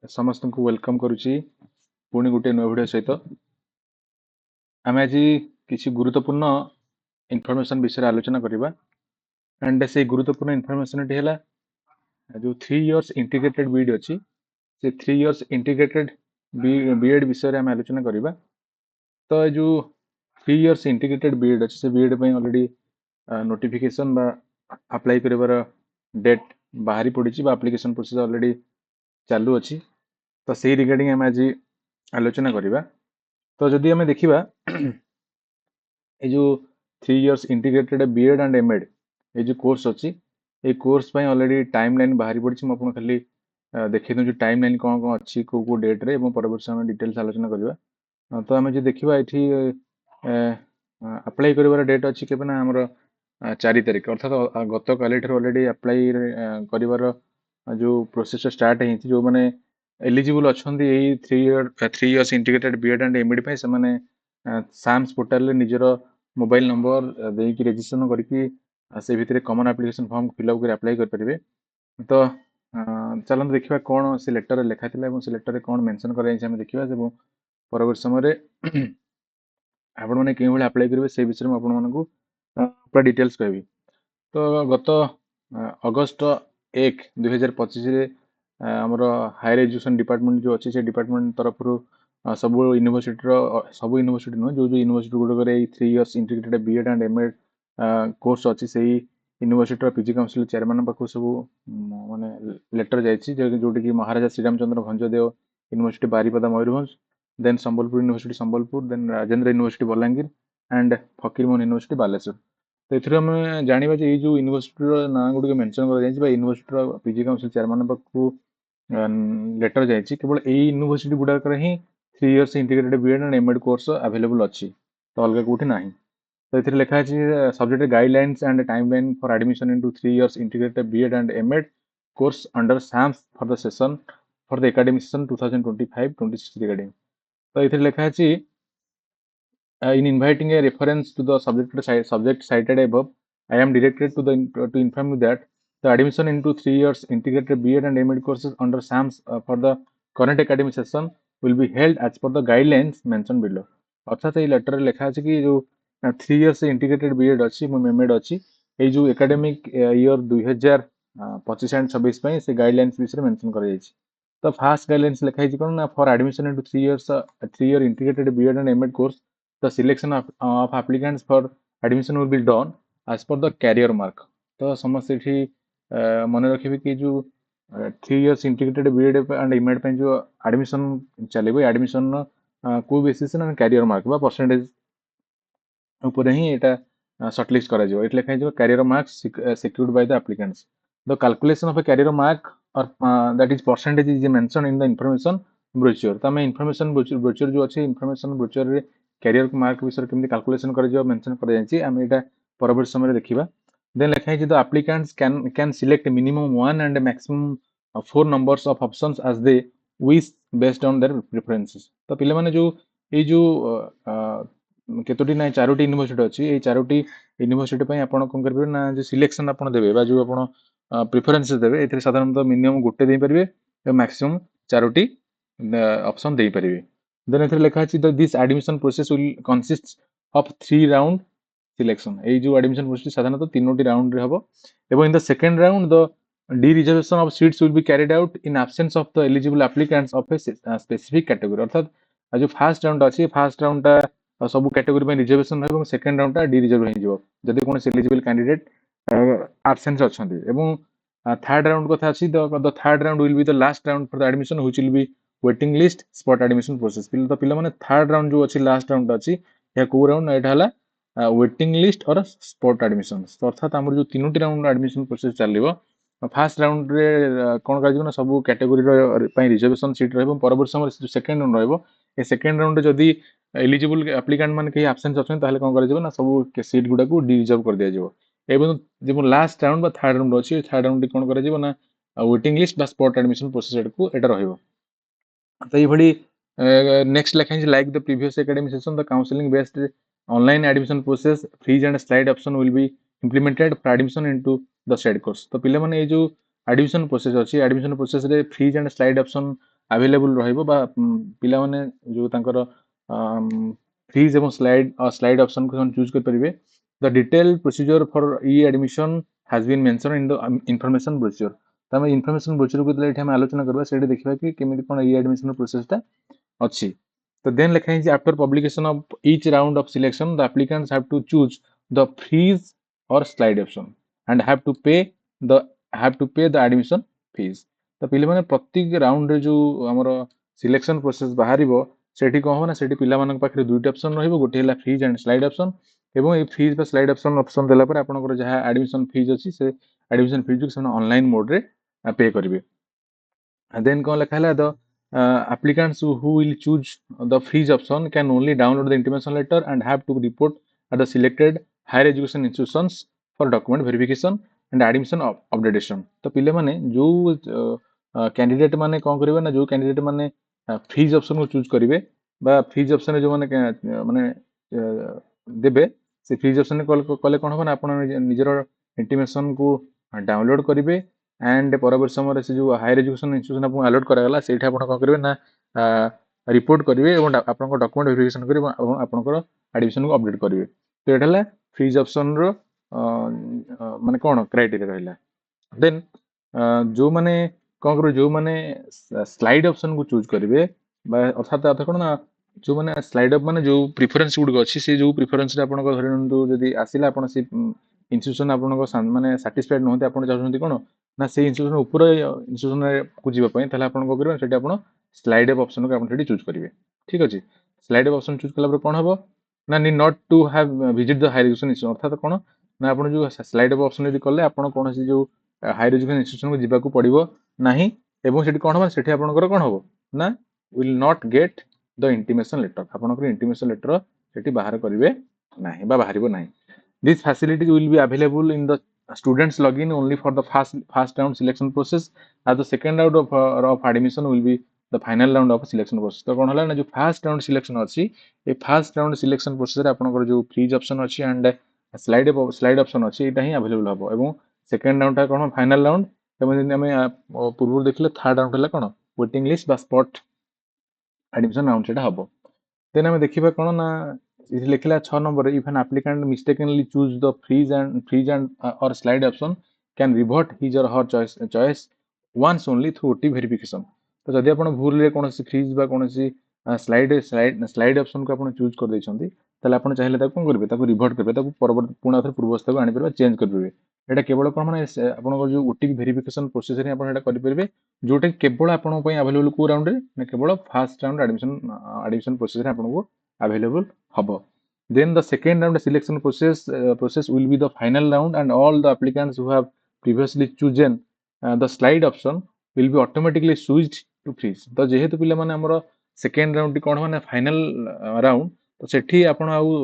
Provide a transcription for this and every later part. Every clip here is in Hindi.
समस्त को वेलकम करुच्ची पुणी गोटे नुआ भिडियो सहित आम आज किसी गुरुत्वपूर्ण इनफॉरमेशन विषय आलोचना करवा एंड से गुरुत्वपूर्ण इनफॉरमेशन है जो 3 इयर्स इंटीग्रेटेड बीएड अच्छी से 3 इयर्स इंटीग्रेटेड बीएड विषय आम आलोचना करवा तो जो 3 इयर्स इंटीग्रेटेड बीएड अच्छी से बीएड ऑलरेडी नोटिफिकेशन अप्लाई कर डेट बाहरी पड़ी एप्लिकेशन प्रोसेस ऑलरेडी चालू अच्छी तो से रिगार्डिंग आम आज आलोचना करवा तो जदि आम देखा ये जो 3 years integrated BEd and MEd ये जो कोर्स अच्छी ये कोर्स ऑलरेडी टाइम लाइन बाहरी पड़ी मुझे खाली देखी दूँ टाइम लाइन कौन कौन अच्छी कौ डेट रे परवर्त समय डिटेल्स आलोचना करवा तो आम जो देखा ये अप्लाई कर डेट अच्छी के आमर 4 तारिख अर्थात गत काली ऑलरेडी अप्लाई कर जो प्रोसेस स्टार्ट है जो मैंने एलिजिबल अच्छा 3 years integrated BEd and MEd पे से साम्स पोर्टाल निजर मोबाइल नंबर देकी रजिस्ट्रेशन करके भितर कॉमन एप्लिकेशन फॉर्म फिलअप कर अप्लाई करेंगे तो चलते देखा कौन से लेटर लिखा से लेटर कौन मेंशन कर देखा परवर्त समय आपण मैंने क्यों भाई अप्लाई करेंगे से विषय में आपण पूरा डिटेल्स कहबी तो गत अगस्त 1 2025 आमर हायर एजुकेशन डिपार्टमेंट जो अच्छी से डिपार्टमेंट तरफ सब यूनिवर्सिटी नुह जो यूनिवर्सिटी गुड़क 3 years integrated BEd and MEd course अच्छी से यूनिवर्सिटी पीजी काउंसिल चेयरमैन पाक सब माने लेटर जाइए जोटी कि Maharaja Sriramchandra Bhanjdeo university Baripada Mayurbhanj then Sambalpur university Sambalpur then Rajendra university Balangir and Fakirmohan university Baleshwar तो ये जाना जो यूनिवर्सिटी ना गुड़िक मेंशन कर यूनिवर्सिटी पीजी काउंसिल चेयरमैन पाक लेटर जाइए केवल यही यूनिवर्सिटी गुड़ाक ही 3 years integrated BEd and MEd course available अच्छी तो अलग कौटी ना तो ये लिखा है subject guidelines and timeline for admission into 3 years integrated BEd and MEd course under SAMS for the session for the academic session 2025-26 regarding तो ये लिखा है in inviting a reference to the subject cited above, I am directed to inform you that the admission into 3 years integrated B.Ed and M.Ed courses under SAMS for the current academic session will be held as per the guidelines mentioned below. अर्थात ये लेटर लिखा है कि जो 3 इयर्स इंटीग्रेटेड बीएड अच्छी एमएड अच्छी ये जो एकेडमिक ईयर 2025 एंड 26 से गाइडलाइंस विषय मेंशन कर तो फास्ट गाइडलाइंस लिखा है कौन ना for admission into 3 year integrated BEd and MEd course the selection of applicants for admission will be done as per the career mark तो समस्त ये मन रखिए कि जो 3 years integrated BEd and MEd पे जो एडमिशन चलेगा एडमिशन को बेसिस ना कैरियर मार्क बा परसेंटेज ऊपर ही एटा शॉर्टलिस्ट करा जो लिखा है career marks secured by the applicants the calculation of a career mark or that is percentage is mentioned in the information brochure तो आम इनफर्मेशन ब्रोचर जो अच्छे इनफर्मेशन ब्रोचर कैरियर मार्क विषय केमती कैलकुलेशन कर मेंशन कर आम यहाँ परवर्त समय देखा देन लिखा है the applicants can select minimum 1 and maximum 4 numbers of options as they wish based on their preferences तो पिले माने जो ये जो केतोटी ना 4टी यूनिवर्सिटी अच्छी ये 4टी यूनिवर्सिटी आप कौन करेंगे ना जो सिलेक्शन आप देवे जो आप प्रिफरेन्सेस देवे ये साधारणतः मिनिमम गोटे देपारे मैक्सिमम 4टी ऑप्शन दे पारे देन इथे लिखा है this admission process will consist of 3 round selection ये जो एडमिशन प्रोसेस साधारणतः 3टी राउंड रे हबो एवं in the second round the D reservation of seats will be carried out in absence of the eligible applicants of a specific category अर्थात जो फर्स्ट राउंड अच्छी फर्स्ट राउंड सब कैटेगरी में रिजर्वेशन है सेकंड राउंड डी रिजर्व हो जदि कौन एलिजिबल कैंडिडेट एब्सेंस अच्छा थर्ड राउंड कथा अच्छी the third round will be the last round for the admission which will be waiting list spot admission process तो पिला माने थर्ड राउंड जो अच्छी लास्ट राउंड अच्छी या को राउंड एटा हला वेटिंग लिस्ट और स्पॉट एडमिशन तो अर्थात आमर जो 3टी राउंड एडमिशन प्रोसेस चलिबो फर्स्ट राउंड रे कोन कर ना सब कैटेगरी रे रिजर्वेशन सीट रहबो परवर्त समय जो सेकंड राउंड रहबो ए सेकंड राउंड जदी एलिजिबल एप्लिकेंट माने कहीं एब्सेंस अछन ताहले कोन कर ना सब सीट गुडा को डी रिजर्व कर दिया जिवो एवं जो लास्ट राउंड बा थर्ड राउंड अच्छी थर्ड राउंड कोन कर ना वेटिंग लिस्ट बा स्पॉट एडमिशन प्रोसेस को एटा रहबो तो ये नेक्स्ट लिखा है like the previous academic session the counselling based online admission process freeze and slide option will be implemented for admission into the said course तो पिले माने ये जो एडमिशन प्रोसेस अच्छी एडमिशन प्रोसेस रे freeze and slide option available रहिबो बा पिला माने जो तांकर फ्रीज एवं स्लाइड ऑप्शन को चूज कर परिबे the detailed procedure for e admission has been mention in the information brochure तमे इंफॉर्मेशन ब्रोचर को एठी हम आलोचना करबा सेठी देखिबा कि केमिति कोन ई एडमिशन प्रोसेस ता अच्छी तो देन लिखा है after publication of each round of selection the applicants have to choose the freeze or slide option and they have to pay the admission fees तो पिले माने प्रत्येक राउंड रे जो हमर सिलेक्शन प्रोसेस बाहरिबो सेठी को हो ना सेठी पिला मानक पाखरे दुईटा ऑप्शन रहइबो गोटे हला फ्रीज एंड स्लाइड ऑप्शन एवं ए फ्रीज बा स्लाइड ऑप्शन देला पर आपनकर जहा एडमिशन फीस अछि से एडमिशन फीस जो ऑनलाइन मोड रे पे करिवे then कौन लिखा है the applicants who will choose the freeze option can only download the intimation letter and have to report at the selected higher education institutions for document verification and admission updatation तो पिले माने जो कैंडिडेट माने कौन करिवे ना जो कैंडिडेट माने फ्रीज ऑप्शन को चूज करिवे बा फ्रीज ऑप्शन जो माने माने देबे से फ्रीज ऑप्शन कले कौन हो ना आपण निजर इंटिमेशन को डाउनलोड करिवे एंड परवर्ती समय से जो हायर एजुकेशन इंस्टीट्यूशन आपको अलॉट करागला सेठी आपण कोन करिवे ना रिपोर्ट करिवे एवं आपन डॉक्यूमेंट वेरिफिकेशन करिवे एवं आपन एडमिशन को अपडेट करिवे तो एटाला फ्रीज ऑप्शन रो माने कोन क्राइटेरिया रहला देन जो माने कोन करू जो माने स्लाइड ऑप्शन को चूज करिवे बा अर्थात अर्थ कोन ना जो माने स्लाइड अप माने जो प्रेफरेंस गुड अछि से जो प्रेफरेंस रे आपन को धरनतु जदी आसिला आपन से इंस्टीट्यूशन आपन को माने सैटिस्फाइड नहोते आपन चाहउछन्ती कोन ना से इंस्टीट्यूशन ऊपर इंस्टीट्यूशन को जीवा पई तले आपन को करिवे सेठी आपन स्लाइड अप ऑप्शन को आपन सेठी चूज करिवे ठीक अछि स्लाइड अप ऑप्शन चूज कला पर कोन हबो ना need not to have visit the higher education institution अर्थात कोन ना आपन जो स्लाइड अप ऑप्शन यदि करले आपन कोन से जो हायर एजुकेशन इंस्टीट्यूशन को जीवा को पड़िबो नाही एवं सेठी कोन हबो सेठी आपन कोन हबो ना will not get the intimation letter आपन को इंटिमेशन लेटर सेठी बाहर करिवे नाही बा बाहरिबो नाही These facilities will be available in the students login only for the first round selection process as the second round of admission will be the final round of selection process तो कौन होला ना जो फर्स्ट राउंड सिलेक्शन अछि ए फर्स्ट राउंड सिलेक्शन प्रोसेस रे आपन जो फ्रीज ऑप्शन अछि एंड स्लाइड ऑप्शन अछि एटा ही अवेलेबल हबो एवं सेकंड राउंड ता कोन फाइनल राउंड एवं हम पूर्व देखले थर्ड राउंड हला कोन वेटिंग लिस्ट बा स्पॉट एडमिशन राउंड सेटा हबो देन हम देखिबा कोन ना इस लिखला 6 number if an applicant mistakenly choose the freeze and or slide option can revert his or her choice once only through OT verification तो जदि आपण भूल रे कोनोसी फ्रीज बा कोनोसी स्लाइड ऑप्शन को आपण चूज कर दैछंती तले आपण चाहिले ताको कोन करबे ताको रिवर्ट करबे ताको परवर्ती पुना थर पूर्वस्था को आनि परबे चेंज करबे एटा केवल कोन माने आपण को जो ओटी वेरिफिकेशन प्रोसेस रे आपण एटा करि परबे जोटे केवल आपण पई अवेलेबल को राउंड रे ने केवल फर्स्ट राउंड एडमिशन प्रोसेस रे आपण को available habo then the second round selection process will be the final round and all the applicants who have previously chosen the slide option will be automatically switched to freeze तो जेहेतु पिला माने हमरो सेकंड राउंड टी कोन माने फाइनल राउंड तो सेठी आपण आउ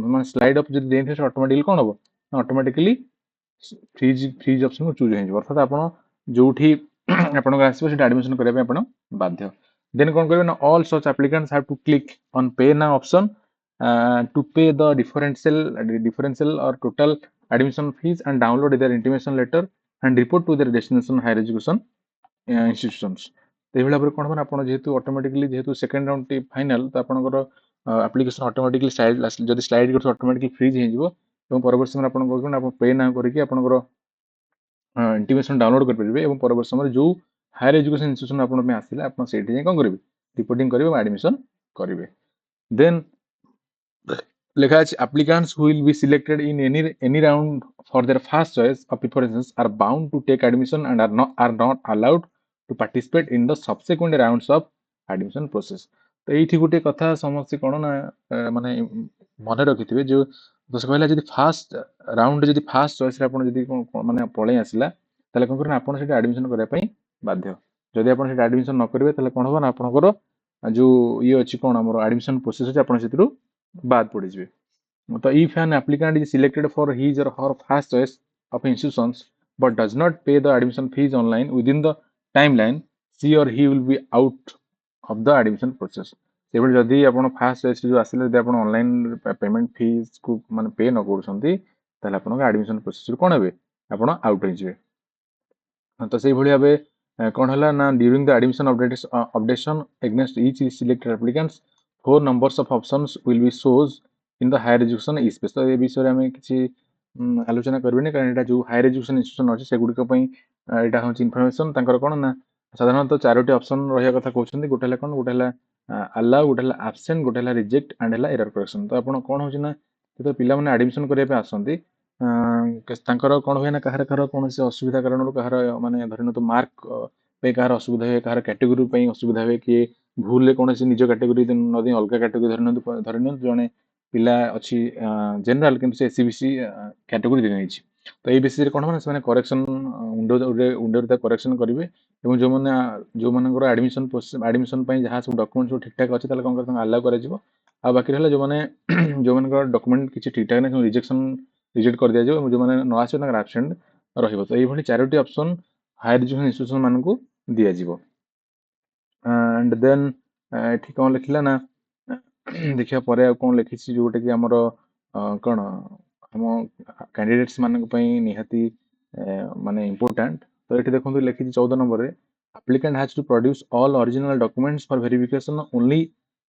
माने स्लाइड अप जदि देथे ऑटोमेटिकली कोन हबो ऑटोमेटिकली फ्रीज ऑप्शन को चूज हे अर्थात आपण जोठी आपण को आसीबो सेटा एडमिशन करिया पे आपण बाध्य then कोन करबे ना all such applicants have to click on pay now option to pay the differential or total admission fees and download their intimation letter and report to their destination higher education institutions तो एभला पर कोन आपण जेहेतु ऑटोमेटिकली जेहेतु सेकंड राउंड टी फाइनल तो आपनकर एप्लीकेशन ऑटोमेटिकली स्लाइड जदि स्लाइड करतो ऑटोमेटिकली फ्रीज हे जिवो एवं परवर्ती समय आपण कोन आपण पे ना करिकि आपनकर इंटिमेशन डाउनलोड कर परिबे एवं परवर्ती समय जो हायर एजुकेशन इंस्टीट्यूशन आपण पे आसिला आपण सेठी जे कोन करिवे रिपोर्टिंग करिवे एडमिशन करिवे देन लिखा है applicants who will be selected in any round for their first choice of preferences are bound to take admission and are not allowed to participate in the subsequent rounds of admission process तो एठी गुटे कथा समस्त कोन ना माने मने रखिथिबे जो तो से कहला जदी फर्स्ट राउंड जदी फर्स्ट चॉइस रे आपण जदी माने पळे आसिला तले कोन करन आपण सेटा एडमिशन करिया पई बाध्य जदी आपण सेटा एडमिशन न करिवे तले कोन हो ना आपनकर जो ये अछि कोन हमर एडमिशन प्रोसेस अछि आपण सेतिरु बाद पड़ी जिवे तो if an applicant is selected for his or her first choice of institutions but does not pay the admission fees online within the timeline she or he will be out of the admission process सेबल जदी आपण फर्स्ट चॉइस जो आसिले जदी आपण ऑनलाइन पेमेंट फीस को माने पे न करछंती तले आपण एडमिशन प्रोसेस कोन हेबे आपण आउट हो जिवे तो सेही भली भाबे कौन है ना during the admission updation against each selected applicants 4 numbers of options will be shows in the higher education e space. तो ये विषय में किसी आलोचना करबेनी कारण एटा जो हायर एजुकेशन इंस्टीट्यूशन अछि से गुडी पई एटा होची इन्फॉर्मेशन तांकर कोन ना साधारणतः चारोटी ऑप्शन रहिया कथा कहउछन्ती गोटे हला कोन गोटे हला अलाउ गोटे हला एब्सेंट गोटे हला रिजेक्ट एंड हला एरर करेक्शन। तो आपण कोन होची ना तो पिला माने एडमिशन करिया पे आसंती तांकर कोन होय ना काहर काहर कोनोसी असुविधा कारणରୁ କାହାର ମାନେ ଧରିନିଅନ୍ତୁ ମାର୍କ ପାଇଁ କାହାର ଅସୁବିଧା ହୁଏ କାହାର କ୍ୟାଟେଗୋରୀ ପାଇଁ ଅସୁବିଧା ହୁଏ କିଏ ଭୁଲରେ କୌଣସି ନିଜ କ୍ୟାଟେଗୋରୀ ନ ଦେଇ ଅଲଗା କ୍ୟାଟେଗୋରୀ ଧରିନିଅନ୍ତୁ ଜଣେ ପିଲା ଅଛି ଜେନେରାଲ କିନ୍ତୁ ସେ ଏସିବିସି କ୍ୟାଟେଗୋରୀ ଦେଇ ନେଇଛି ତ ଏଇ ବେସିସରେ କ'ଣ ହବ ସେମାନେ କରେକ୍ସନ ୱିଣ୍ଡୋରେ ତା କରେକ୍ସନ କରିବେ ଏବଂ ଯୋଉମାନଙ୍କର ଆଡମିସନ ପାଇଁ ଯାହା ସବୁ ଡକୁମେଣ୍ଟ ସବୁ ଠିକଠାକ ଅଛି ତାହେଲେ କ'ଣ କରିବେ ତାଙ୍କୁ ଆଲାଉ କରାଯିବ ଆଉ ବାକି ରହିଲା ଯୋଉମାନଙ୍କର ଡକୁମେଣ୍ଟ କିଛି ଠିକଠାକ ନାହିଁ ରିଜେକ୍ଟ କରିଦିଆଯିବ ଏବଂ ଯୋଉମାନେ ନ ଆସିବେ ତାଙ୍କର ଆବସେଣ୍ଟ ରହିବ। ତ ଏଇଭଳି ଚାରୋଟି ଅପସନ हायर एजुकेशन इंस्टीट्यूशन मानक दिया जीवो एंड देन एठी कौन लिखला ना देखिया परे आ कौन लिखि जोटा कि आमर कौन आम कैंडिडेट्स मानक पई निहाती माने इम्पोर्टेंट। तो ये देखो लिखी 14 नंबर रे applicant has to produce all original documents for verification only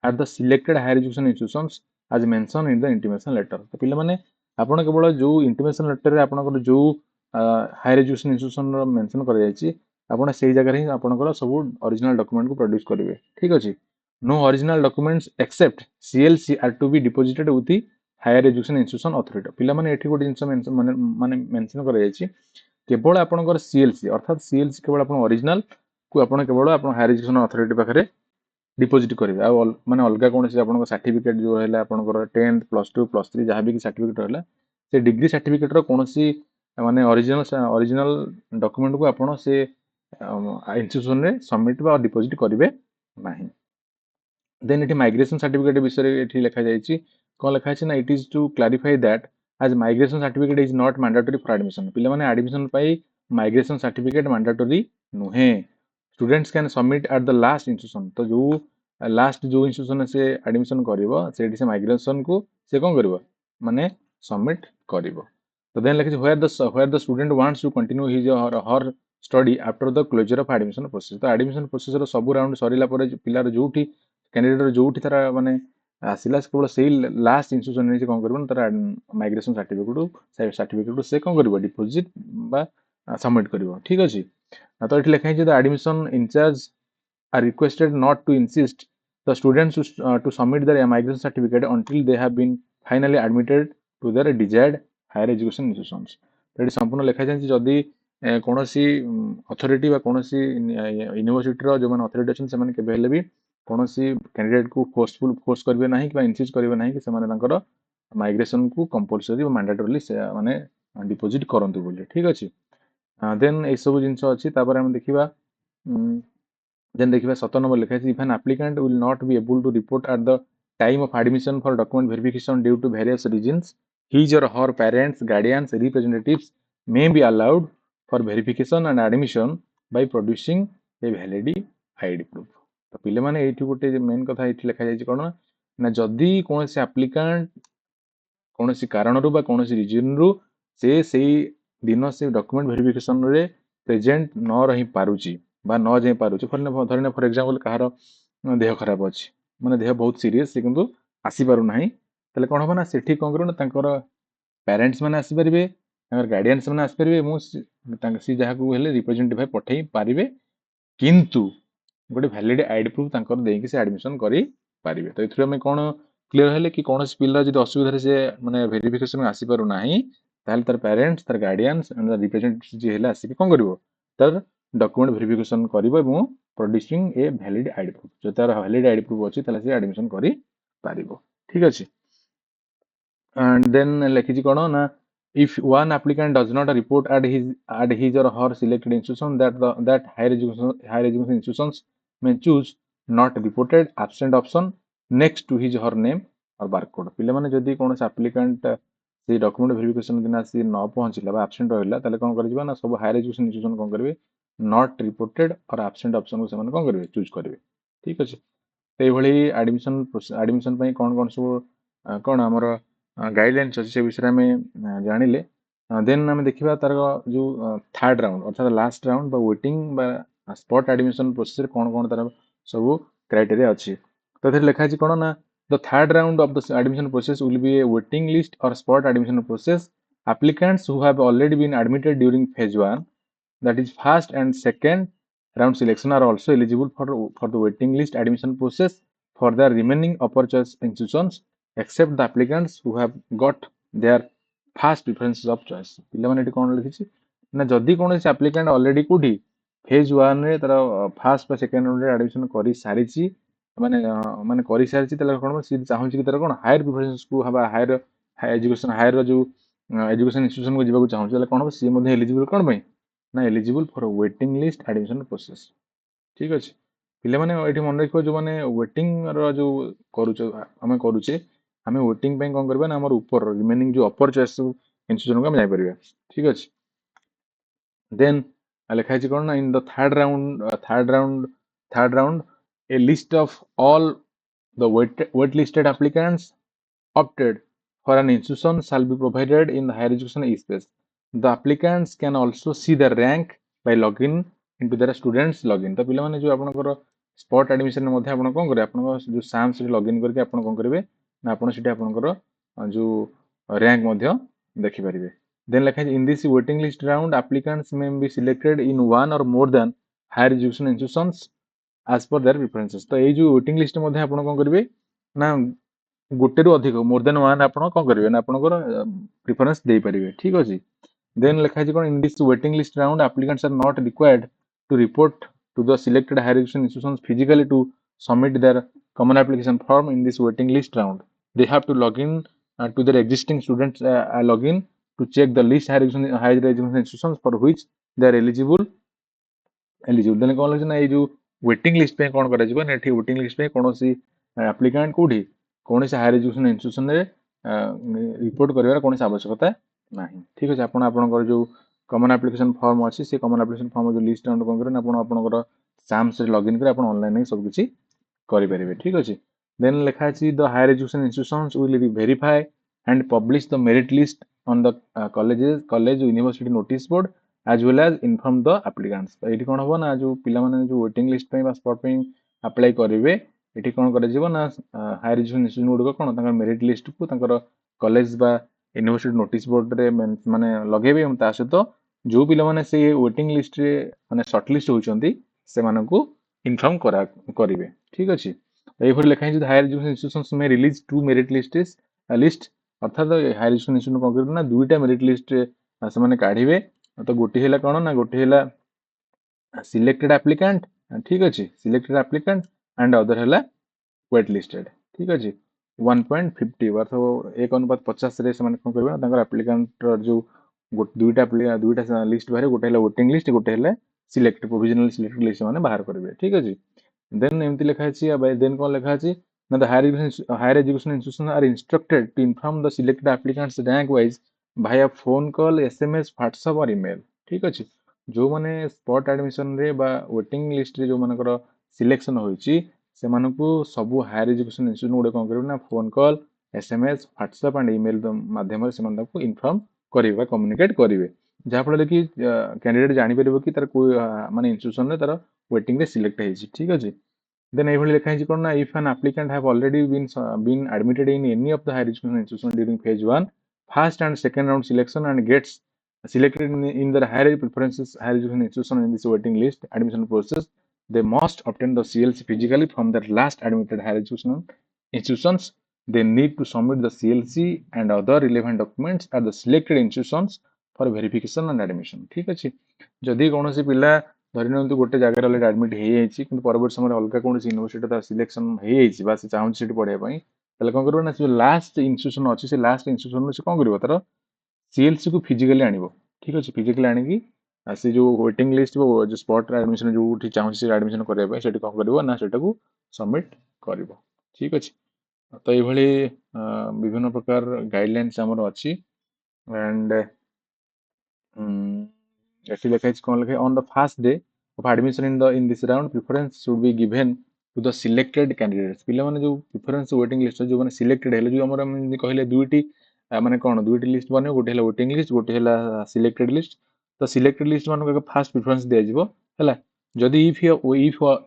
at the selected higher education institutions as mention in the intimation letter. तो पिला माने आपण केवल जो इंटीमेशन लेटर रे आपनकर जो हायर एजुकेशन इंस्टीट्यूशन मेंशन कर जायछि आपण सेही जगह रे आपनकर सब ओरिजिनल डॉक्यूमेंट को प्रोड्यूस करिवे ठीक अछि। No original documents except CLC are to be deposited with the higher education institution authority. पिला माने एठी गोटे जिंस माने मेंशन कर जायछि केवल आपनकर सीएलसी अर्थात सीएलसी केवल आपण ओरिजिनल को आपण केवल आपण हायर एजुकेशन अथॉरिटी पाखरे डिपोजिट करेंगे आ माने अलग कौन से आपन सर्टिफिकेट जो है आपनकर 10th +2 +3 जहाँ भी सर्टिफिकेट रहला से डिग्री सर्टिफिकेट रो कौन सी माने ओरिजिनल डॉक्यूमेंट को आपण से इंस्टीट्यूशन रे सबमिट बा डिपोजिट करिवे नाही। देन इट माइग्रेशन सर्टिफिकेट विषय ये लिखा जाइए कौन लिखा है ना it is to clarify that as migration certificate is not mandatory for admission. पिला माने एडमिशन पाई माइग्रेशन सर्टिफिकेट मैंडेटरी नुहे students can submit at the last institution. तो जो लास्ट जो इंस्टीट्यूशन से एडमिशन करिवो से माइग्रेशन को से कौन करिवो माने सबमिट करिवो। तो देन लिखि where the student wants to continue his or her study after the closure of admission process। तो एडमिशन प्रोसेस रो सब राउंड सरीला परे पिलार जोठी कैंडिडेट जोठी तारा माने आसिला केवल सेही लास्ट इंस्टीट्यूशन ने कौन करबो तारा माइग्रेशन सर्टिफिकेट से कौन करबो डिपोजिट बा सबमिट करबो ठीक अछि। तो ये लिखा है the admission incharge are requested not to insist the students to submit their migration certificate until they have been finally admitted to their desired higher education institutions। तो ये संपूर्ण लिखा जाए जदि कौन सी अथॉरिटी बा कौन सी यूनिवर्सिटी रो जो माने अथॉरिटी अछन से माने केबे हेले भी कौन सी कैंडिडेट को फोर्स करबे नाही कि इंसिस्ट करबे नाही कि से माने तांकर माइग्रेशन को कंपलसरी और मैंडेटरीली से माने डिपोजिट करंतु बोली ठीक अछि। देन ए सब जिंस अछि तापर हम देखिबा then देखिए 17 नंबर लिखा है if an applicant will not be able to report at the time of admission for document verification due to various reasons his or her parents guardians representatives may be allowed for verification and admission by producing a valid ID proof। तो पिले माने एठी गोटे मेन कथा एठी लिखा जाय कोन ना जदी कोन से एप्लिकेंट कौन सी कारण रू बा कौन सी रीजन रू से सेही दिन से डॉक्यूमेंट वेरिफिकेशन रे प्रेजेंट न रही पारुची बा न जाई पारुची धरने फॉर एग्जांपल कहार देह खराब अछि माने देह बहुत सीरियस से किंतु आसी पारु नाही तले कोन हो ना सेठी कोन करू ना तांकर पेरेंट्स माने आसी परिबे तांकर गार्डियंस माने आसी परिबे मु तांक सी जहा को हेले रिप्रेजेंटेटिव भाई पठेई पारिबे किंतु गोटे वैलिड आईडी प्रूफ तांकर देकी से एडमिशन करी पारिबे। तो इथरे में कोन क्लियर हेले कि कौन पिला जब असुविधा से माने वेरिफिकेशन में आसी पारु नाही ताहले तार पेरेंट्स तार गार्डियंस एंड रिप्रेजेंटेटिव जे हेले आसी कोन करबो तार डॉक्यूमेंट वेरिफिकेशन करबो एवं producing a valid ID proof जो तार वैलिड आईडी प्रूफ अछि ताले से एडमिशन करी पारिबो ठीक अछि। एंड देन लिखि कोन ना if one applicant does not report at his or her selected institution that higher education institutions may choose not reported absent option next to his or her name or barcode। पिले माने जदी कोनोस एप्लिकेंट से डॉक्यूमेंट वेरिफिकेशन दिन आसी न पहुंचला बा एब्सेंट रहला ताले कोन करजिबा ना सब हायर एजुकेशन इंस्टीट्यूशन कोन करबे नॉट रिपोर्टेड और एब्सेंट ऑप्शन को से कोन करबे चूज करबे ठीक अछि। तो ये भली एडमिशन पई कोन सब कोन हमर गाइडलाइंस अछि से विषय में जानिले देन आम देखा तार जो थर्ड राउंड अर्थात लास्ट राउंड बा वेटिंग बा स्पॉट एडमिशन प्रोसेस रे कोन तार सब क्राइटेरिया अछि तो एथि लिखा अछि कोन ना the third round of the admission process will be a waiting list और spot admission process applicants who have already been admitted during phase 1, that is first and second round selection, are also eligible for the waiting list admission process for the remaining upper choice institutions except the applicants who have got their first preferences of choice. ପିଲାମାନେ ଏଠି କ'ଣ ଲେଖିଛି ନା ଯଦି କୌଣସି applicant already କୋଉଠି phase 1 ରେ ତାର first ବା second round ରେ admission କରି ସାରିଛି ମାନେ କରି ସାରିଛି ତାହେଲେ କ'ଣ ସେ ଚାହୁଁଛି କି ତାର କ'ଣ higher preferences କୁ ହବା higher education higher ର ଯୋଉ एजुकेशन इंस्टीट्यूशन को जीवाक चाहूँ ताहले कौन हम सी एलिजिबल कौन पे ना eligible for waiting list admission process ठीक अच्छे पिले माने ये मन रख जो मैंने वेटिंग रो आम करुचे आम वेटिंग कौन करवा ना ऊपर रिमेनिंग जो अपर चॉइस इंस्टीट्यूशन को जापर ठीक अच्छे देन लिखाई कौन ना in the third round a list of all the wait listed applicants opted for an institution shall be provided in the higher education space. The applicants can also see the rank by login into their students login. तो पिला माने जो आपनकर स्पॉट एडमिशन मध्ये आपन कोन करे आपन जो साम्स रे लॉगिन करके आपन कोन करबे ना आपन सिटी आपनकर जो रैंक मध्ये देखि परिबे देन लिखा इन this waiting list round applicants may be selected in one or more than higher education institutions as per their preferences. तो ए जो वेटिंग लिस्ट मध्ये आपन कोन करबे ना गोटे रु अधिक मोर देन वन आपन कोन करबे ना आपनकर प्रेफरेंस दे परिबे ठीक अछि देन लिखा छै कोन in this waiting list round applicants are not required to report to the selected higher education institutions physically to submit their common application form in this waiting list round they have to log in to their existing students login to check the list higher education institutions for which they are eligible देन कोन लगे ना ए जो वेटिंग लिस्ट पे कोन करा जिवो ना एठी वेटिंग लिस्ट पे कोनोसी एप्लिकेंट कोठी कौन से हायर एजुकेशन इंस्टीट्यूशन रे रिपोर्ट करिवार कौन आवश्यकता नाही ठीक अछि आपण आपनकर जो कॉमन एप्लिकेशन फॉर्म अछि से कॉमन एप्लिकेशन फॉर्म जो लिस्ट राउंड कोन करन आपण आपनकर साम्स रे लॉगिन करे आपण ऑनलाइन सब किछि करि परिबे ठीक अछि देन लिखा अछि the higher education institutions will be verify and publish the merit list on the college university notice board as well as inform the applicants तो एठी कोन हो ना जो पिला माने जो वेटिंग लिस्ट पे बा स्पॉट पे अप्लाई करिवे एठी कोन करा जीवो ना हायर एजुकेशन इंस्टीट्यूट को कोन तांकर मेरिट लिस्ट को तांकर कॉलेज बा यूनिवर्सिटी नोटिस बोर्ड रे माने लगेबे हम ता सहित जो पिला माने से वेटिंग लिस्ट रे माने शॉर्ट लिस्ट होचंती से मानकू इन्फॉर्म करिवे ठीक अछि एई भर लिखा है हायर एजुकेशन इंस्टीट्यूशंस में रिलीज टू मेरिट लिस्ट अर्थात हायर एजुकेशन इंस्टीट्यूट कोन करना दुईटा मेरिट लिस्ट से माने काढिबे तो गोटी हैला कोन ना गोटी हैला सिलेक्टेड एप्लिकेंट ठीक अछि सिलेक्टेड एप्लिकेंट एंड अदर हैला वेट लिस्टेड ठीक अछि 1.50 वर्थ 1:50 रे समान कोन करबा तांकर एप्लिकेंट जो दुईटा लिस्ट बारे गोटे हैला वोटिंग लिस्ट गोटे हैला सिलेक्टेड प्रोविजनल सिलेक्टेड लिस्ट माने बाहर करबे ठीक अछि देन एमति लिखा अछि अब देन कोन लिखा अछि ना the higher education institution are instructed to inform the selected applicants rank wise via phone call SMS WhatsApp और ईमेल ठीक अछि जो माने स्पॉट एडमिशन रे बा वेटिंग लिस्ट रे जो मानकर सिलेक्शन होईची से मानकू सबु हायर एजुकेशन इंस्टीट्यूट गुडे कोन करबे ना phone call SMS WhatsApp and email माध्यम से मान को इन्फॉर्म करिवे कम्युनिकेट करिवे जहा फल कि कैंडिडेट जानि परबो कि तार कोई माने इंस्टीट्यूशन रे तार वेटिंग रे सिलेक्ट हेछि ठीक अछि then एभली लिखा है कोन ना if an applicant have already been admitted in any of the higher education institution during phase 1 first and second round selection and gets selected in their higher preferences higher education institution in this waiting list admission process they must obtain the CLC physically from their last admitted higher education institutions they need to submit the CLC and other relevant documents at the selected institutions for verification and admission ठीक अछि जदि कोनोसी पिला धरि नंतु गोटे जगह रे एडमिट हे जायछि किंतु परवर्ती समय अलगा कोनोसी यूनिवर्सिटी ता सिलेक्शन हे जायछि बा से चाहूँ सिटी पढे पई तले कोन करबो ना से लास्ट इंस्टीट्यूशन अछि से लास्ट इंस्टीट्यूशन से कोन करबो तार सीएलसी को फिजिकली आनिबो ठीक अछि फिजिकली आनि से जो वेटिंग लिस्ट जो स्पॉट एडमिशन जो उठी चाहूँ से एडमिशन करबा पई सेठी कोन करबो ना सेटा को सबमिट करबो ठीक अछि तो ये भली विभिन्न प्रकार गाइडलाइंस हमर अछि and actually like it's called on the first day of admission in this round preference should be given to the selected candidates पिला माने जो preference waiting list जो माने selected हेले जो हमर कहले दुईटी माने कोन दुईटी लिस्ट बने गोटे हेला waiting list गोटे हेला selected list तो selected list माने फर्स्ट प्रेफरेंस दिया जिवो हला जदि if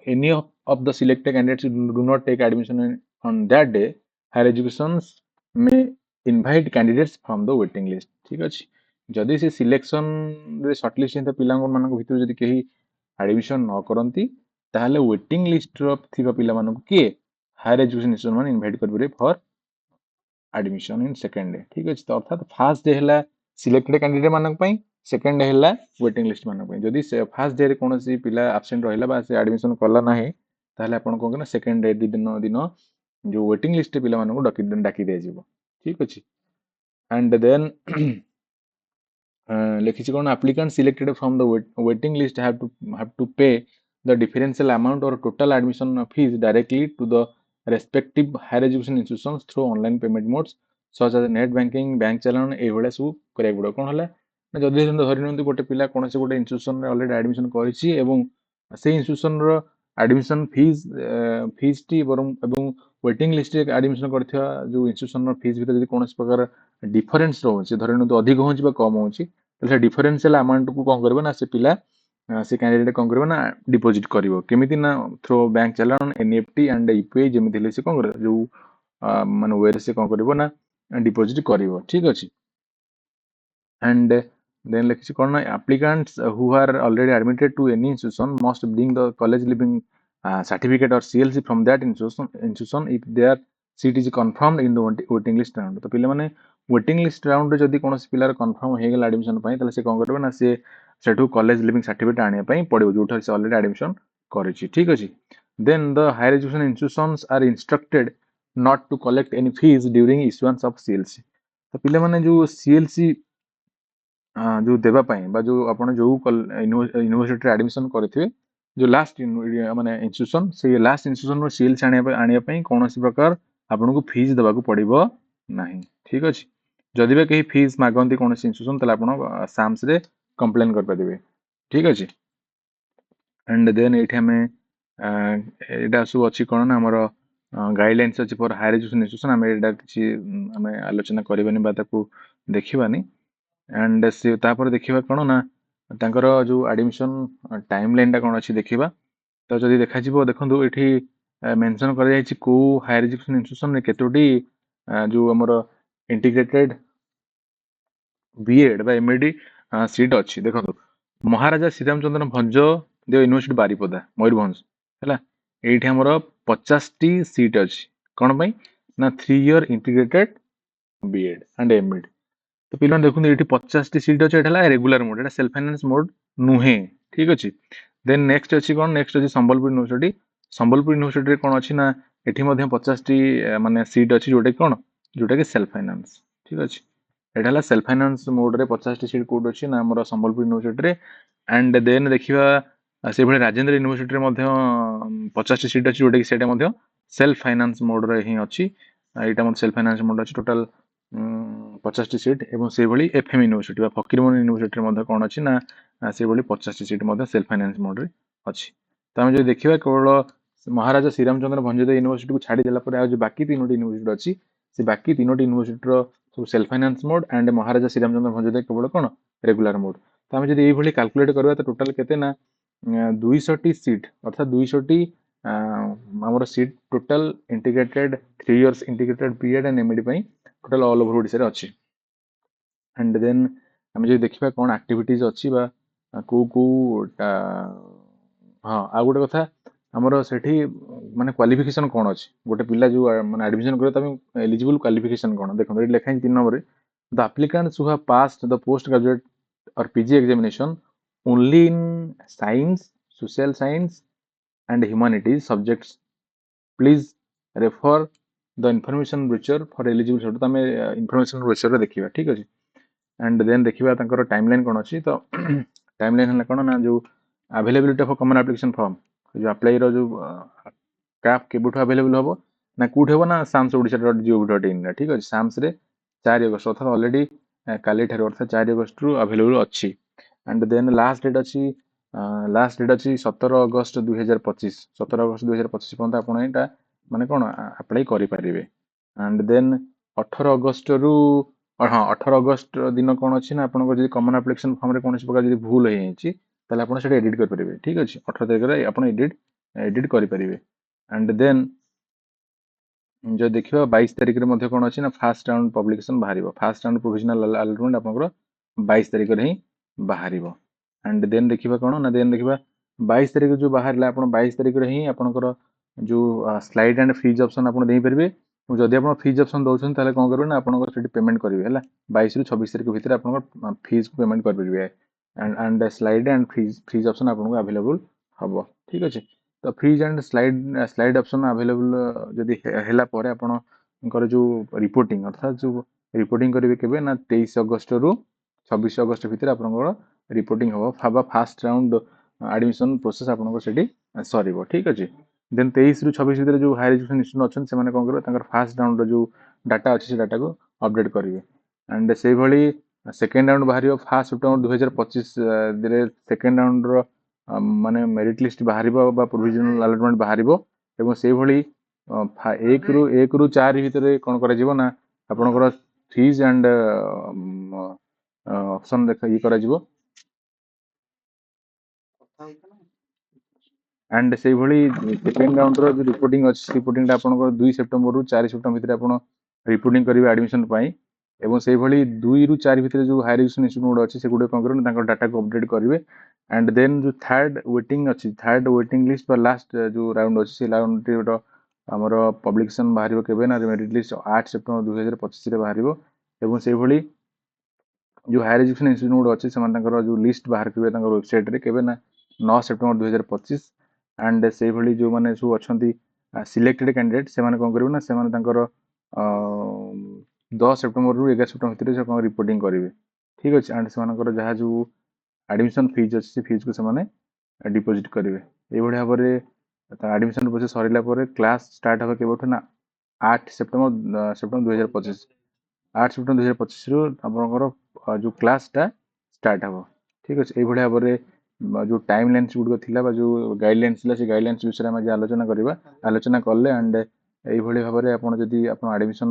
any of the selected candidates do not take admission on that day, higher educations may invite candidates from the waiting list. ठीक अछि जदि से सिलेक्शन रे शॉर्टलिस्ट हेता पिलांग मानक भितर जदि केही एडमिशन न करंती ताहले वेटिंग लिस्ट रो थिबा पिला मानक के हायर एजुकेशन इंस्टीट्यूशन मान इनवाइट करबे for admission in second day ठीक अछि तो अर्थात फर्स्ट डे हला सिलेक्टेड कैंडिडेट मानक पई सेकेंड डे हला वेटिंग लिस्ट मानक पई जदि से फर्स्ट डे रे कोनोसी पिला एब्सेंट रहिला बा से एडमिशन करला नाही ताहले आपण को ना सेकेंड डे दिन जो वेटिंग लिस्ट पिला मानक डाकी दे जिवो ठीक अछि एंड देन लिखिछि कोन applicants selected from the waiting list have to pay the differential amount or total admission fees directly to the respective higher education institutions through online payment modes such as net banking bank challan ए भले सब करे गुडो कोन हला जदि धरि नंतु गोटे पिला कोनसे गोटे इंस्टीट्यूशन रे ऑलरेडी एडमिशन करिछि एवं से इंस्टीट्यूशन रो एडमिशन फीस टी एवं वेटिंग लिस्ट रे एडमिशन करथिया जो इंस्टीट्यूशन रो फीस भीतर जदि कोनसे प्रकार डिफरेंस रहउछि धरि नंतु अधिक होछि बा कम होछि से डिफरेंशियल अमाउंट को कौन करबो ना से पिला से कैंडिडेट कौन करबो ना डिपॉजिट करिवो केमिति ना through bank challan NEFT and UPI जेमिति ले से कौन कर जो माने वे से कौन करबो ना डिपॉजिट करिवो ठीक अछि and then like applicants who are already admitted to any institution must bring the college living certificate or CLC from that institution if their seat is confirmed in the waiting list round तो पिले माने waiting list round रे जदी कोनोसी पिलार confirm हे गेल admission पई तले से कोन करबे ना से सेठू college living certificate आनिया पई पड़िबो जोठा से already admission करिछि ठीक अछि then the higher education institutions are instructed not to collect any fees during issuance of CLC तो पिले माने जो CLC जो देवा पाई बा जो आपण जो यूनिवर्सिटी एडमिशन करथिबे जो लास्ट माने इंस्टीट्यूशन से लास्ट इंस्टीट्यूशन रो सीएल आनिया पई कोनोसी प्रकार आपन को फीस देबा को पड़िबो नाही ठीक अछि जदि बे कही फीस मागंती कोनोसी इंस्टीट्यूशन तले आपण साम्स रे कंप्लेन कर पादिबे ठीक अछि एंड देन एठी हमें एडा सु अछि कोन ना हमर गाइडलाइंस अछि फॉर हायर एजुकेशन इंस्टीट्यूशन हमें एडा किछि हमें आलोचना करबेनी बा ताकू देखिबानी एंड से तापर देखिबा कोन ना तांकर जो एडमिशन टाइमलाइन टा कोन अछि देखिबा तो जदि देखा जिवो देखंतु एठी मेंशन कर जायछि को हायर एजुकेशन इंस्टीट्यूशन रे केतोटी जो हमर इंटीग्रेटेड बीएड बा एमएडी सीट अछि देखंतु महाराजा श्रीरामचंद्र भंज देव यूनिवर्सिटी बारिपदा मयूरभंज हैला एठी हमर 50 टी सीट अछि कोन पई ना 3 year integrated BEd and MEd तो पिला देखुन एठी 50 टी सीट अछि एठला रेगुलर मोड एटा सेल्फ फाइनेंस मोड नुहे ठीक अछि देन नेक्स्ट अछि कोन नेक्स्ट अछि संबलपुर यूनिवर्सिटी रे कोन अछि ना एठी मध्ये 50 टी माने सीट अछि जोटा कि सेल्फ फाइनेंस ठीक अछि एठाला सेल्फ फाइनेंस मोड रे 50 टी सीट कोड अछि ना हमर संबलपुर यूनिवर्सिटी रे एंड देन देखिबा से भले राजेंद्र यूनिवर्सिटी रे मध्ये 50 टी सीट अछि जोटा कि सेटा मध्ये सेल्फ फाइनेंस मोड रे ही अछि एटा मध्ये सेल्फ फाइनेंस मोड अछि टोटल 50 टी सीट एवं से भली एफएम यूनिवर्सिटी बा फकीरमोहन यूनिवर्सिटी रे मध्ये कोन अछि ना से भली 50 टी सीट मध्ये सेल्फ फाइनेंस मोड रे अछि त हम जे देखिबा केवल महाराजा श्रीरामचंद्र भंजदेव यूनिवर्सिटी को छाडी देला पर आ जो बाकी तीनोटी यूनिवर्सिटी अछि से बाकी तीनोटी यूनिवर्सिटी रो सब सेल्फ फाइनेंस मोड एंड महाराजा श्रीरामचंद्र भंजदेव केवल कोन रेगुलर मोड त हम जदि एई भली कैलकुलेट करबा त टोटल केते ना 200 टी सीट अर्थात 200 टी हमर seat total integrated 3 years integrated BEd and MEd पई टोटल ऑल ओवर ओडिसा रे अछि एंड देन हम जे देखिबा कोन एक्टिविटीज अछि बा को हां आ गोटे कथा हमर सेठी माने क्वालिफिकेशन कोन अछि गोटे पिल्ला जो माने एडमिशन करे तमे एलिजिबल क्वालिफिकेशन कोन देखो एठी लेखा 3 नंबर रे the applicants who have passed the post graduate or PG examination only in science social science and humanities subjects please refer the information brochure for eligible subject तमे इनफॉरमेशन ब्रोचर रे देखिबा ठीक अछि एंड देन देखिबा तांकर टाइमलाइन कोन अछि तो टाइमलाइन हला कोन ना जो availability of common application form जो अप्लाई रो जो कैप केबुठ अवेलेबल होबो ना कुठ होबो ना samsodisha.gov.in रे ठीक अछि साम्स रे 4 अगस्त अर्थात ऑलरेडी काली ठार अर्थात 4 अगस्त रु अवेलेबल अछि एंड देन लास्ट डेट अछि 17 अगस्त 2025 17 अगस्त 2025 पर्यंत आपण एटा माने कोन अप्लाई करि परिबे एंड देन 18 अगस्त रु हां 18 अगस्त दिन कोन अछि ना आपण को जदि कॉमन एप्लीकेशन फॉर्म रे कोनसी प्रकार जदि भूल हे अछि ताले आपण सेटा एडिट कर परिबे ठीक अछि 18 तारिख रे आपण एडिट करि परिबे एंड देन जो देखिबा 22 तारिख रे मध्ये कोन अछि ना फर्स्ट राउंड पब्लिकेशन बाहरिबो फर्स्ट राउंड प्रोविजनल अलॉटमेंट आपनकर 22 तारिख रे ही बाहरिबो एंड देन देखिबा कोन ना देन देखिबा 22 तारिख जो बाहरला आपण 22 तारिख रे ही आपनकर जो स्लाइड एंड फ्रीज ऑप्शन आपण देई परिबे जदि आपण फ्रीज ऑप्शन दउछन ताले कोन करबे ना आपनकर सेठी पेमेंट करिवे हला 22 रु 26 तारिख भितर आपनकर फीस पेमेंट कर परिबे and slide and freeze option आपनको अवेलेबल हबो ठीक अछि तो freeze and slide option available जदि हेला परे आपनकर जो रिपोर्टिंग अर्थात जो रिपोर्टिंग करिवे केबे ना 23 अगस्त रु 26 अगस्त भितर आपनकर रिपोर्टिंग हबो फाबा फास्ट राउंड एडमिशन प्रोसेस आपनकर सेठी सरीबो ठीक अछि देन 23 रु 26 भितर जो हायर एजुकेशन इंस्टीट्यूशन अछन से माने कोन करबे तांकर फर्स्ट राउंड जो डाटा अछि से डाटा को अपडेट करिवे एंड से भली सेकेंड राउंड बाहरियो फर्स्ट सेप्टेम्बर 2025 रे सेकेंड राउंड रो माने मेरिट लिस्ट बाहरिबो बा प्रोविजनल अलॉटमेंट बाहरिबो एवं से भली 1 रु 4 भितर कोन करा जिवो ना आपनकर फीस एंड ऑप्शन देखा ये करा जिवो एंड से भली सेकेंड राउंड रो जो रिपोर्टिंग अछि रिपोर्टिंग आपनकर 2 सेप्टेम्बर रु 4 सेप्टेम्बर भितर आपण रिपोर्टिंग करिवे एडमिशन पई एवं से भली 2 रु 4 भितर जो हायर एजुकेशन इंस्टीट्यूट अछि से गुडे कोन करन तांकर डाटा को अपडेट करिवे एंड देन जो थर्ड वेटिंग लिस्ट पर लास्ट जो राउंड अछि से राउंड रो हमर पब्लिकेशन बाहरिबो केबे ना मेरिट लिस्ट 8 सेप्टेम्बर 2025 रे बाहरिबो एवं से भली जो हायर एजुकेशन इंस्टीट्यूट अछि समान तांकर जो लिस्ट बाहर करिवे तांकर वेबसाइट रे केबे ना 9 सेप्टेम्बर 2025 एंड से भली जो माने सु अछंती सिलेक्टेड कैंडिडेट से माने कोन करिवे ना से माने तांकर 10 सेप्टेम्बर रु 11 सेप्टेम्बर भितर से कोन रिपोर्टिंग करिवे ठीक अछि एंड से मानकर जहा जो एडमिशन फीस अछि से फीस को से माने डिपॉजिट करिवे ए बढिया परे एडमिशन प्रोसेस सरिला परे क्लास स्टार्ट हबे केबोठ ना 8 सेप्टेम्बर 2025 8 सेप्टेम्बर 2025 रु आपनकर जो क्लास टा स्टार्ट हबो ठीक अछि ए बढिया परे जो टाइम लाइन्स गुड थिला बा जो गाइडलाइंस थिला से गाइडलाइंस विषय हम आलोचना करबा आलोचना करले एंड एई भली भाबरे आपण जदि आपण एडमिशन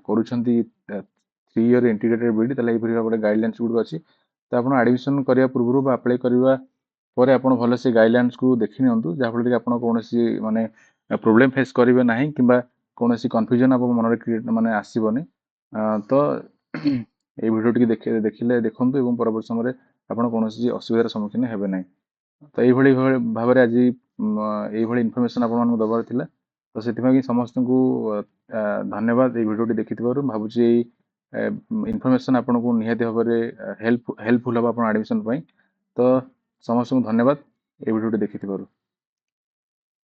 करूछंती 3 ईयर इंटीग्रेटेड बीडी तले एई भली भाबरे गाइडलाइंस गुड अछि त आपण एडमिशन करिया पूर्व बा अप्लाई करिवा परे आपण भले से गाइडलाइंस को देखि नियंतु जा फल कि आपण कोनोसी माने प्रॉब्लम फेस करिवे नाही किबा कोनोसी कंफ्यूजन आप मन रे क्रिएट माने आसीबोनी तो এই ভিডিওটি ଦେଖିଲେ ଦେଖନ୍ତୁ ଏବଂ ପରବର୍ତ୍ତୀ ସମୟରେ ଆପଣ କୌଣସି ଅସୁବିଧାର ସମ୍ମୁଖୀନ ହେବେ ନାହିଁ ତ এইଭଳି ଭାବରେ ଆଜି এইଭଳି ଇନଫର୍ମେସନ୍ ଆପଣମାନଙ୍କୁ ଦେବାର ଥିଲା ତ ସେଥିପାଇଁ ସମସ୍ତଙ୍କୁ ଧନ୍ୟବାଦ এই ଭିଡ଼ିଓଟି ଦେଖିଥିବାରୁ ଭାବୁଛି ଏଇ ଇନଫର୍ମେସନ୍ ଆପଣଙ୍କୁ ନିହାତି ଭାବରେ ହେଲ୍ପଫୁଲ୍ ହେବ ଆପଣ ଆଡ଼ମିସନ୍ ପାଇଁ ତ ସମସ୍ତଙ୍କୁ ଧନ୍ୟବାଦ এই ଭିଡ଼ିଓଟି ଦେଖିଥିବାରୁ